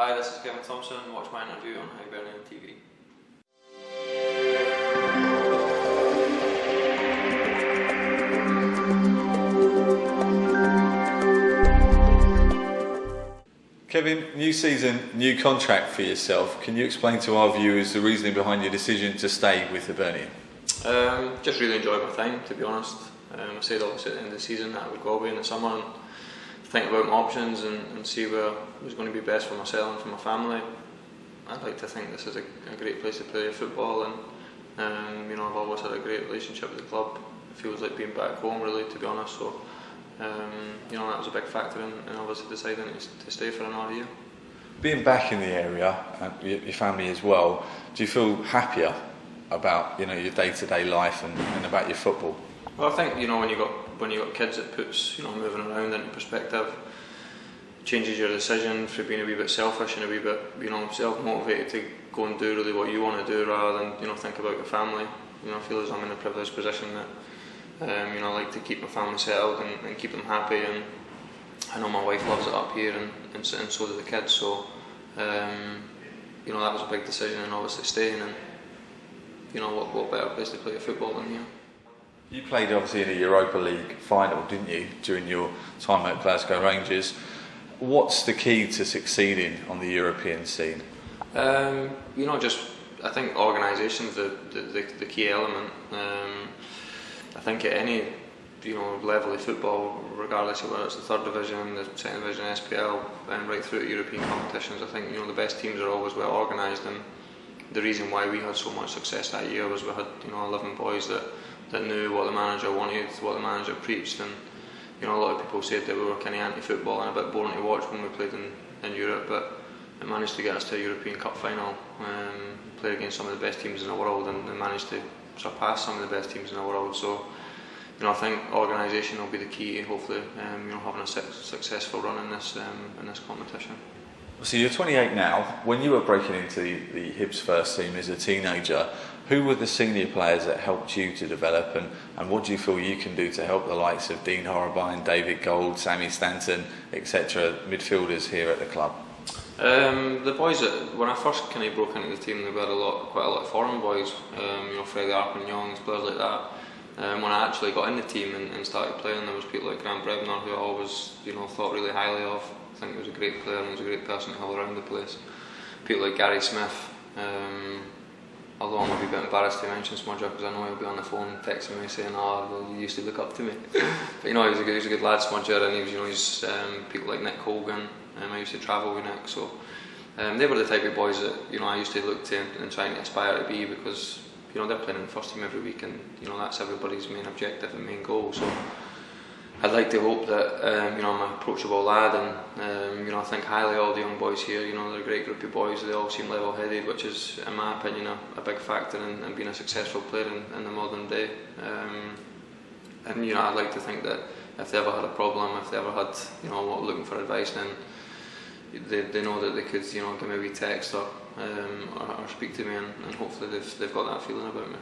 Hi, this is Thomson. Watch my interview on HibernianTV. Kevin, new season, new contract for yourself. Can you explain to our viewers the reasoning behind your decision to stay with Hibernian? Just really enjoyed my time, to be honest. I said obviously at the end of the season that I would go away in the summer and think about my options and see where was going to be best for myself and for my family. I'd like to think this is a great place to play football, and I've always had a great relationship with the club. It feels like being back home, really, to be honest. So that was a big factor in obviously deciding to stay for another year. Being back in the area, your family as well, do you feel happier about your day-to-day life and about your football? Well, I think when you got kids, it puts moving around into perspective. Changes your decision for being a wee bit selfish and a wee bit self-motivated to go and do really what you want to do rather than think about your family. I feel as I'm in a privileged position that I like to keep my family settled and keep them happy, and I know my wife loves it up here and so do the kids. So that was a big decision, and obviously staying, and what better place to play football than here. You played obviously in a Europa League final, didn't you, during your time at Glasgow Rangers? What's the key to succeeding on the European scene? I think organisation's the key element. I think at any level of football, regardless of whether it's the third division, the second division, SPL, and right through to European competitions, I think the best teams are always well organised, and the reason why we had so much success that year was we had 11 boys that knew what the manager wanted, what the manager preached, and a lot of people said that we were kind of anti-football and a bit boring to watch when we played in Europe, but it managed to get us to a European Cup final, played against some of the best teams in the world, and managed to surpass some of the best teams in the world. So I think organisation will be the key to hopefully having a successful run in this competition. So you're 28 now. When you were breaking into the Hibs first team as a teenager, who were the senior players that helped you to develop, and what do you feel you can do to help the likes of Dean Horrobine, David Gold, Sammy Stanton, etc., midfielders here at the club? The boys when I first kind of broke into the team, there were quite a lot of foreign boys, Freddie Arpignon, players like that. When I actually got in the team and started playing, there was people like Grant Brebner, who I always thought really highly of. I think he was a great player and he was a great person to have around the place. People like Gary Smith, although I'm a wee bit embarrassed to mention Smudger because I know he'll be on the phone texting me saying, "Oh, you used to look up to me." But he was a good lad, Smudger, and he was people like Nick Colgan. I used to travel with Nick, so they were the type of boys that I used to look to and try and aspire to be, because they're playing in the first team every week, and that's everybody's main objective and main goal. So I'd like to hope that I'm an approachable lad, and I think highly of all the young boys here. They're a great group of boys. They all seem level-headed, which is, in my opinion, a big factor in being a successful player in the modern day. I'd like to think that if they ever had a problem, if they ever had looking for advice, then they know that they could give me a wee text or speak to me, and hopefully they've got that feeling about me.